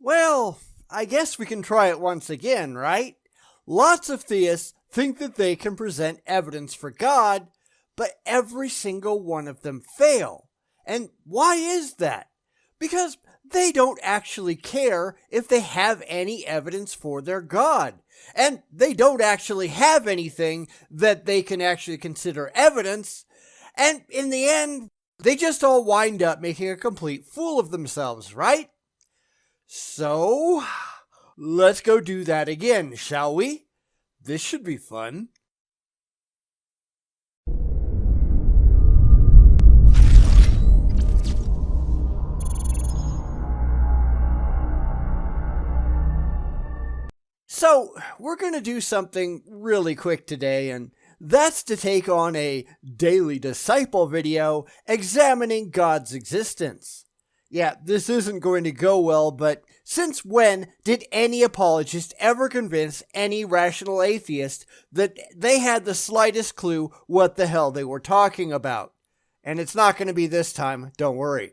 Well, I guess we can try it once again, right? Lots of theists think that they can present evidence for God, but every single one of them fail. And why is that? Because they don't actually care if they have any evidence for their God. And they don't actually have anything that they can actually consider evidence. And in the end, they just all wind up making a complete fool of themselves, right? So, let's go do that again, shall we? This should be fun. So, we're going to do something really quick today, and that's to take on a Daily Disciple video examining God's existence. Yeah, this isn't going to go well, but since when did any apologist ever convince any rational atheist that they had the slightest clue what the hell they were talking about? And it's not going to be this time, don't worry.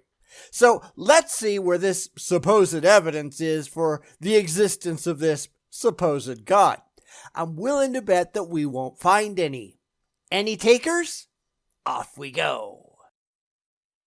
So let's see where this supposed evidence is for the existence of this supposed God. I'm willing to bet that we won't find any. Any takers? Off we go.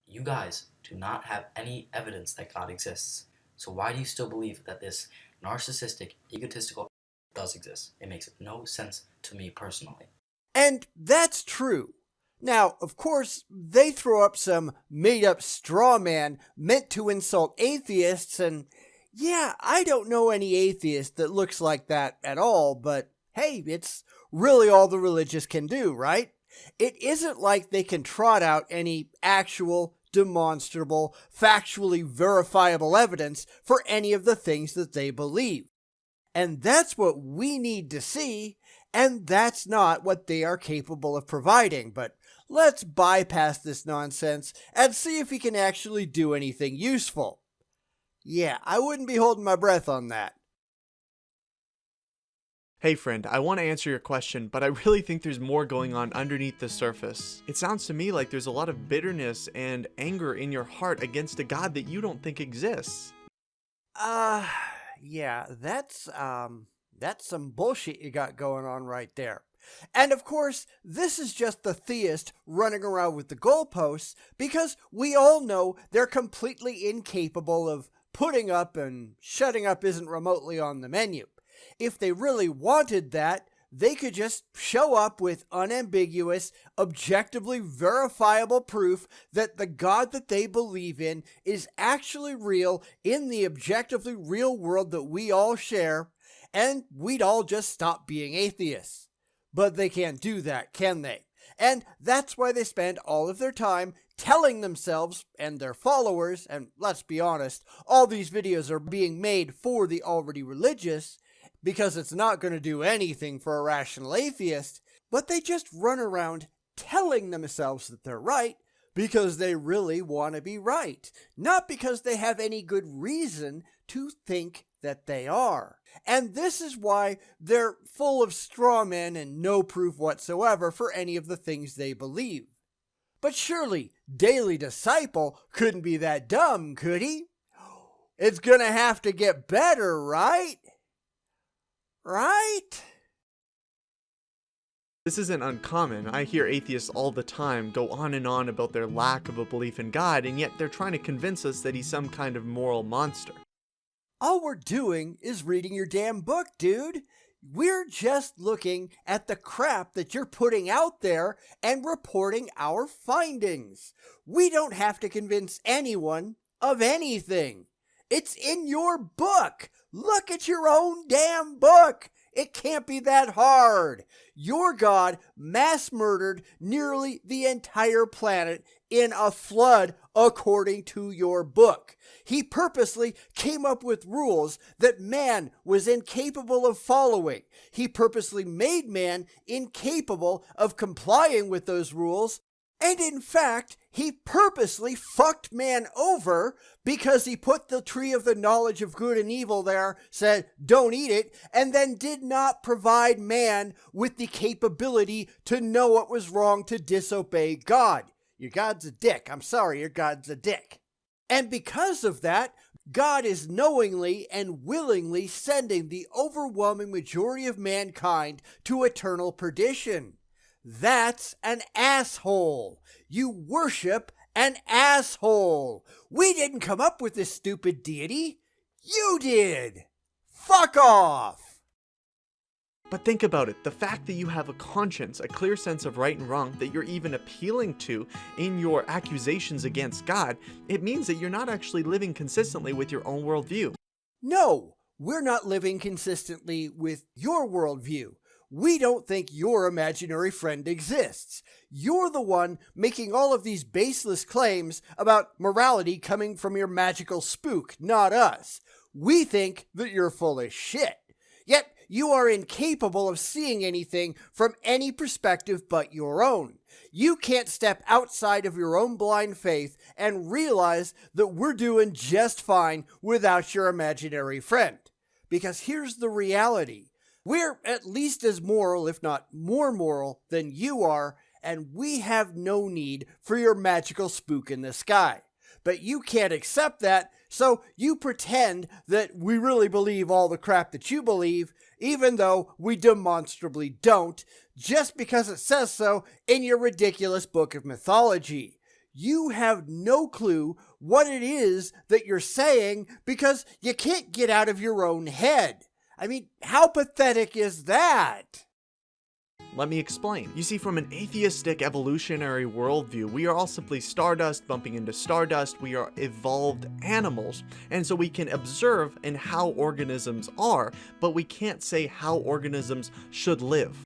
You guys do not have any evidence that God exists. So why do you still believe that this narcissistic, egotistical does exist? It makes no sense to me personally. And that's true. Now, of course, they throw up some made-up straw man meant to insult atheists, and yeah, I don't know any atheist that looks like that at all, but hey, it's really all the religious can do, right? It isn't like they can trot out any actual, demonstrable, factually verifiable evidence for any of the things that they believe. And that's what we need to see, and that's not what they are capable of providing. But let's bypass this nonsense and see if we can actually do anything useful. Yeah, I wouldn't be holding my breath on that. Hey friend, I want to answer your question, but I really think there's more going on underneath the surface. It sounds to me like there's a lot of bitterness and anger in your heart against a God that you don't think exists. Yeah, that's some bullshit you got going on right there. And of course, this is just the theist running around with the goalposts, because we all know they're completely incapable of putting up and shutting up isn't remotely on the menu. If they really wanted that, they could just show up with unambiguous, objectively verifiable proof that the God that they believe in is actually real in the objectively real world that we all share, and we'd all just stop being atheists. But they can't do that, can they? And that's why they spend all of their time telling themselves and their followers, and let's be honest, all these videos are being made for the already religious, because it's not going to do anything for a rational atheist, but they just run around telling themselves that they're right because they really want to be right, not because they have any good reason to think that they are. And this is why they're full of straw men and no proof whatsoever for any of the things they believe. But surely Daily Disciple couldn't be that dumb, could he? It's gonna have to get better, right? Right? This isn't uncommon. I hear atheists all the time go on and on about their lack of a belief in God, and yet they're trying to convince us that he's some kind of moral monster. All we're doing is reading your damn book, dude. We're just looking at the crap that you're putting out there and reporting our findings. We don't have to convince anyone of anything. It's in your book. Look at your own damn book. It can't be that hard. Your God mass murdered nearly the entire planet in a flood according to your book. He purposely came up with rules that man was incapable of following. He purposely made man incapable of complying with those rules. And in fact, he purposely fucked man over because he put the tree of the knowledge of good and evil there, said, don't eat it, and then did not provide man with the capability to know what was wrong to disobey God. Your God's a dick. I'm sorry, your God's a dick. And because of that, God is knowingly and willingly sending the overwhelming majority of mankind to eternal perdition. That's an asshole. You worship an asshole. We didn't come up with this stupid deity. You did. Fuck off. But think about it, the fact that you have a conscience, a clear sense of right and wrong that you're even appealing to in your accusations against God, it means that you're not actually living consistently with your own worldview. No, we're not living consistently with your worldview. We don't think your imaginary friend exists. You're the one making all of these baseless claims about morality coming from your magical spook, not us. We think that you're full of shit. Yet you are incapable of seeing anything from any perspective but your own. You can't step outside of your own blind faith and realize that we're doing just fine without your imaginary friend. Because here's the reality. We're at least as moral, if not more moral, than you are, and we have no need for your magical spook in the sky. But you can't accept that, so you pretend that we really believe all the crap that you believe, even though we demonstrably don't, just because it says so in your ridiculous book of mythology. You have no clue what it is that you're saying because you can't get out of your own head. I mean, how pathetic is that? Let me explain. You see, from an atheistic evolutionary worldview, we are all simply stardust bumping into stardust. We are evolved animals. And so we can observe in how organisms are, but we can't say how organisms should live.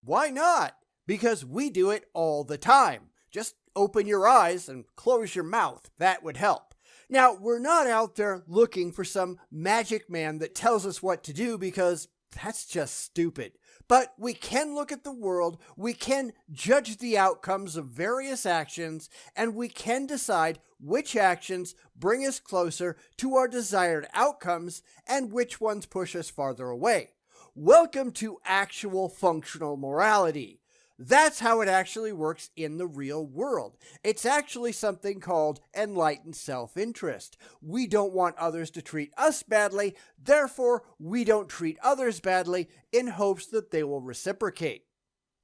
Why not? Because we do it all the time. Just open your eyes and close your mouth. That would help. Now, we're not out there looking for some magic man that tells us what to do because that's just stupid. But we can look at the world, we can judge the outcomes of various actions, and we can decide which actions bring us closer to our desired outcomes and which ones push us farther away. Welcome to actual functional morality. That's how it actually works in the real world. It's actually something called enlightened self-interest. We don't want others to treat us badly, therefore we don't treat others badly in hopes that they will reciprocate.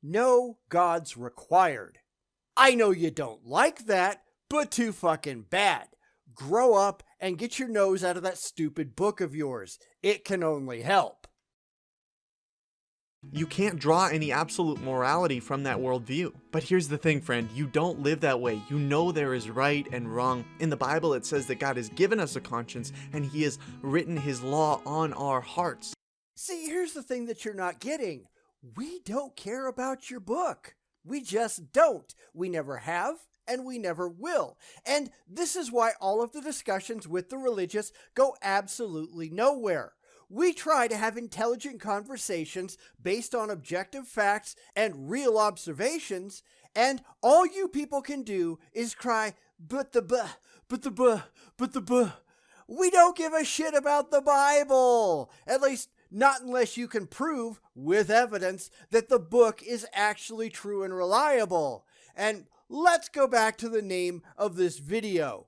No gods required. I know you don't like that, but too fucking bad. Grow up and get your nose out of that stupid book of yours. It can only help. You can't draw any absolute morality from that worldview. But here's the thing, friend, you don't live that way. You know there is right and wrong. In the Bible, it says that God has given us a conscience and He has written His law on our hearts. See, here's the thing that you're not getting. We don't care about your book. We just don't. We never have, and we never will. And this is why all of the discussions with the religious go absolutely nowhere. We try to have intelligent conversations based on objective facts and real observations, and all you people can do is cry, but the buh, but the buh, but the buh. We don't give a shit about the Bible. At least, not unless you can prove, with evidence, that the book is actually true and reliable. And let's go back to the name of this video.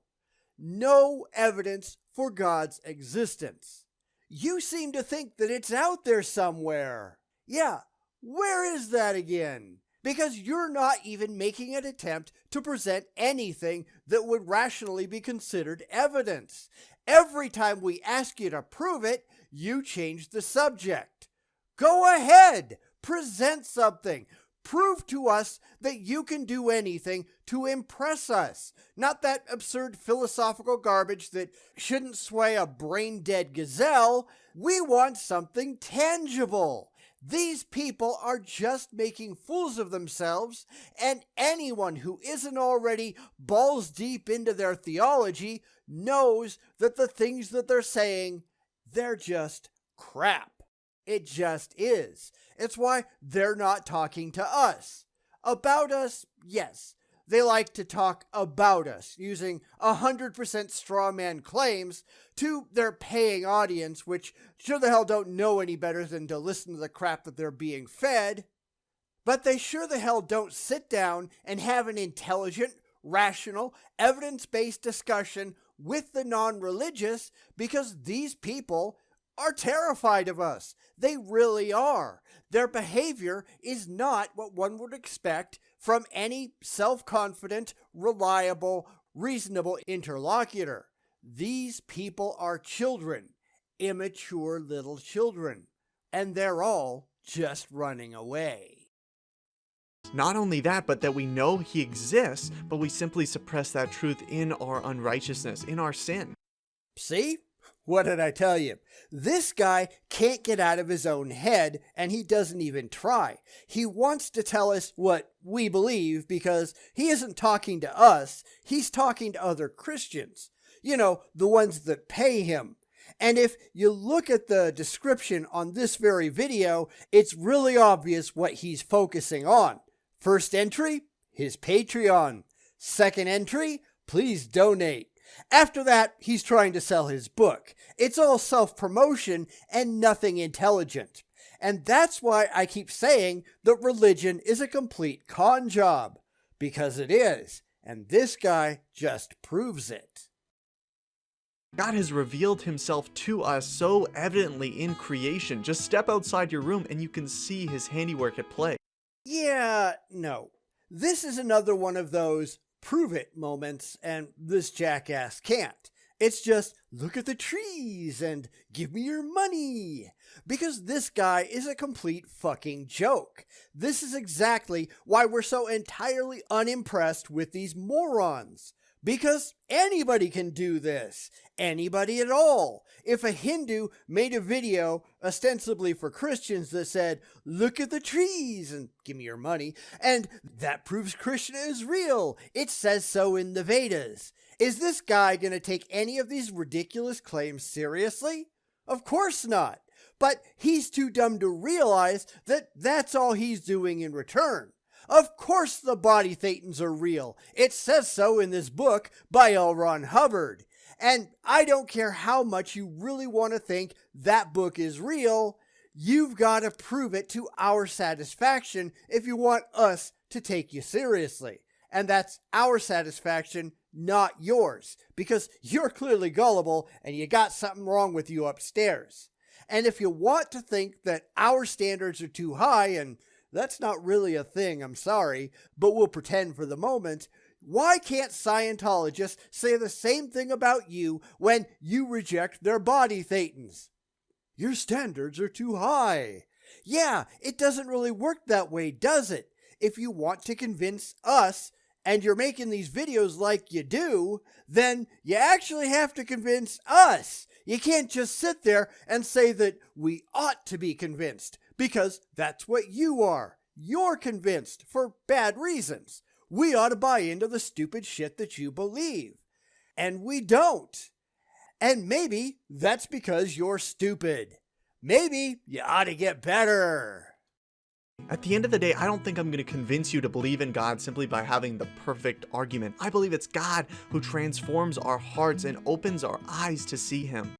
No evidence for God's existence. You seem to think that it's out there somewhere. Yeah, where is that again? Because you're not even making an attempt to present anything that would rationally be considered evidence. Every time we ask you to prove it, you change the subject. Go ahead, present something. Prove to us that you can do anything to impress us. Not that absurd philosophical garbage that shouldn't sway a brain-dead gazelle. We want something tangible. These people are just making fools of themselves, and anyone who isn't already balls deep into their theology knows that the things that they're saying, they're just crap. It just is. It's why they're not talking to us. About us, yes. They like to talk about us, using 100% straw man claims to their paying audience, which sure the hell don't know any better than to listen to the crap that they're being fed. But they sure the hell don't sit down and have an intelligent, rational, evidence-based discussion with the non-religious because these people are terrified of us. They really are. Their behavior is not what one would expect from any self-confident, reliable, reasonable interlocutor. These people are children, immature little children, and they're all just running away. Not only that, but that we know he exists, but we simply suppress that truth in our unrighteousness, in our sin. See? What did I tell you? This guy can't get out of his own head, and he doesn't even try. He wants to tell us what we believe because he isn't talking to us, he's talking to other Christians. You know, the ones that pay him. And if you look at the description on this very video, it's really obvious what he's focusing on. First entry, his Patreon. Second entry, please donate. After that, he's trying to sell his book. It's all self-promotion and nothing intelligent. And that's why I keep saying that religion is a complete con job. Because it is. And this guy just proves it. God has revealed himself to us so evidently in creation. Just step outside your room and you can see his handiwork at play. Yeah, no. This is another one of those prove it moments, and this jackass can't. It's just, look at the trees and give me your money. Because this guy is a complete fucking joke. This is exactly why we're so entirely unimpressed with these morons. Because anybody can do this. Anybody at all. If a Hindu made a video ostensibly for Christians that said, look at the trees and give me your money, and that proves Krishna is real. It says so in the Vedas. Is this guy going to take any of these ridiculous claims seriously? Of course not. But he's too dumb to realize that that's all he's doing in return. Of course the body thetans are real. It says so in this book by L. Ron Hubbard. And I don't care how much you really want to think that book is real, you've got to prove it to our satisfaction if you want us to take you seriously. And that's our satisfaction, not yours. Because you're clearly gullible and you got something wrong with you upstairs. And if you want to think that our standards are too high, and that's not really a thing, I'm sorry, but we'll pretend for the moment, why can't Scientologists say the same thing about you when you reject their body thetans? Your standards are too high. Yeah, it doesn't really work that way, does it? If you want to convince us, and you're making these videos like you do, then you actually have to convince us. You can't just sit there and say that we ought to be convinced, because that's what you are. You're convinced for bad reasons. We ought to buy into the stupid shit that you believe. And we don't. And maybe that's because you're stupid. Maybe you ought to get better. At the end of the day, I don't think I'm going to convince you to believe in God simply by having the perfect argument. I believe it's God who transforms our hearts and opens our eyes to see him.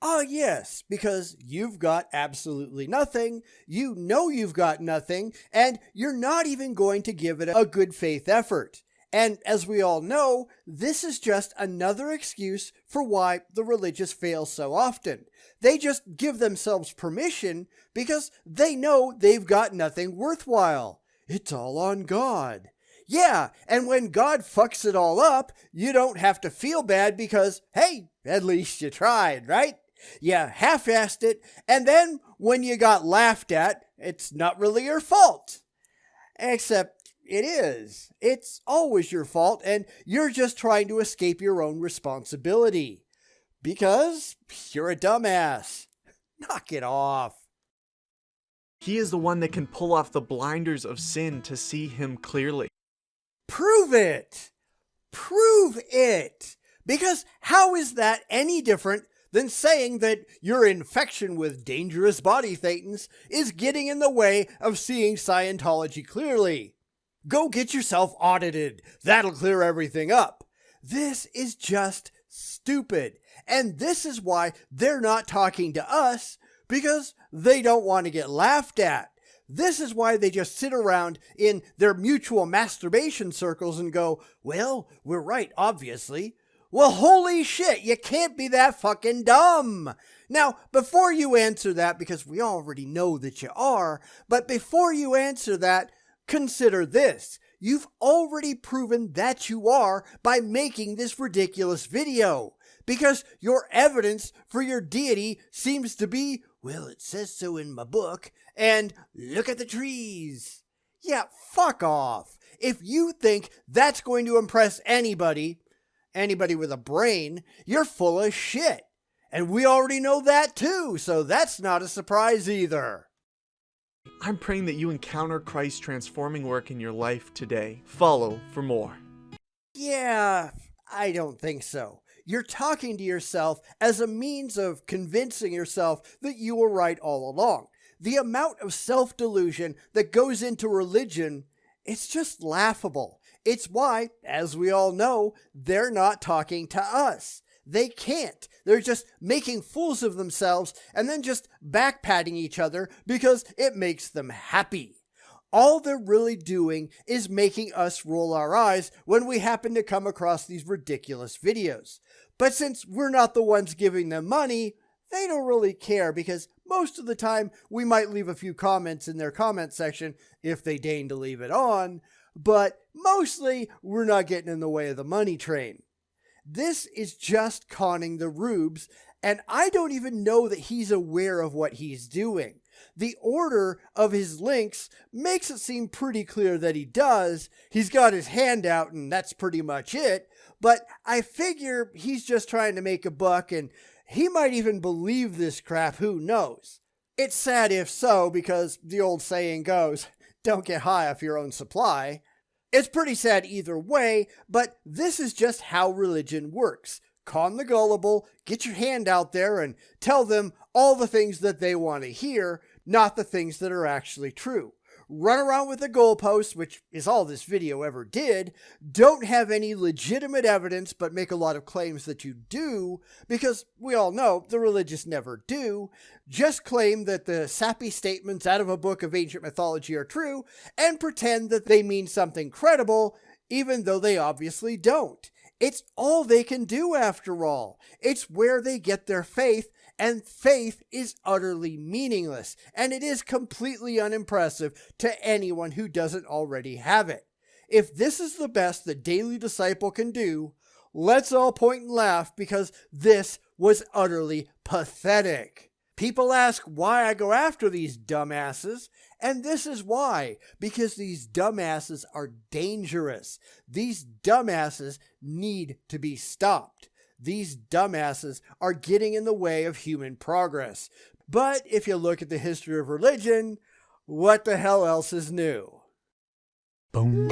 Ah, yes, because you've got absolutely nothing, you know you've got nothing, and you're not even going to give it a good faith effort. And as we all know, this is just another excuse for why the religious fail so often. They just give themselves permission because they know they've got nothing worthwhile. It's all on God. Yeah, and when God fucks it all up, you don't have to feel bad because, hey, at least you tried, right? You half-assed it, and then when you got laughed at, it's not really your fault. Except it is. It's always your fault, and you're just trying to escape your own responsibility. Because you're a dumbass. Knock it off. He is the one that can pull off the blinders of sin to see him clearly. Prove it! Prove it! Because how is that any different than saying that your infection with dangerous body thetans is getting in the way of seeing Scientology clearly? Go get yourself audited. That'll clear everything up. This is just stupid. And this is why they're not talking to us, because they don't want to get laughed at. This is why they just sit around in their mutual masturbation circles and go, well, we're right, obviously. Well, holy shit, you can't be that fucking dumb. Now, before you answer that, because we already know that you are, but before you answer that, consider this. You've already proven that you are by making this ridiculous video. Because your evidence for your deity seems to be, well, it says so in my book, and look at the trees. Yeah, fuck off. If you think that's going to impress anybody with a brain, you're full of shit. And we already know that too, so that's not a surprise either. I'm praying that you encounter Christ's transforming work in your life today. Follow for more. Yeah, I don't think so. You're talking to yourself as a means of convincing yourself that you were right all along. The amount of self-delusion that goes into religion, it's just laughable. It's why, as we all know, they're not talking to us. They can't. They're just making fools of themselves and then just backpatting each other because it makes them happy. All they're really doing is making us roll our eyes when we happen to come across these ridiculous videos. But since we're not the ones giving them money, they don't really care because most of the time we might leave a few comments in their comment section if they deign to leave it on, but mostly we're not getting in the way of the money train. This is just conning the rubes, and I don't even know that he's aware of what he's doing. The order of his links makes it seem pretty clear that he does. He's got his hand out and that's pretty much it, but I figure he's just trying to make a buck and he might even believe this crap, who knows. It's sad if so, because the old saying goes, don't get high off your own supply. It's pretty sad either way, but this is just how religion works. Con the gullible, get your hand out there and tell them all the things that they want to hear, not the things that are actually true. Run around with the goalposts, which is all this video ever did, don't have any legitimate evidence but make a lot of claims that you do, because we all know the religious never do. Just claim that the sappy statements out of a book of ancient mythology are true, and pretend that they mean something credible, even though they obviously don't. It's all they can do after all. It's where they get their faith, and faith is utterly meaningless, and it is completely unimpressive to anyone who doesn't already have it. If this is the best the daily disciple can do, let's all point and laugh because this was utterly pathetic. People ask why I go after these dumbasses, and this is why. Because these dumbasses are dangerous. These dumbasses need to be stopped. These dumbasses are getting in the way of human progress. But if you look at the history of religion, what the hell else is new? Bum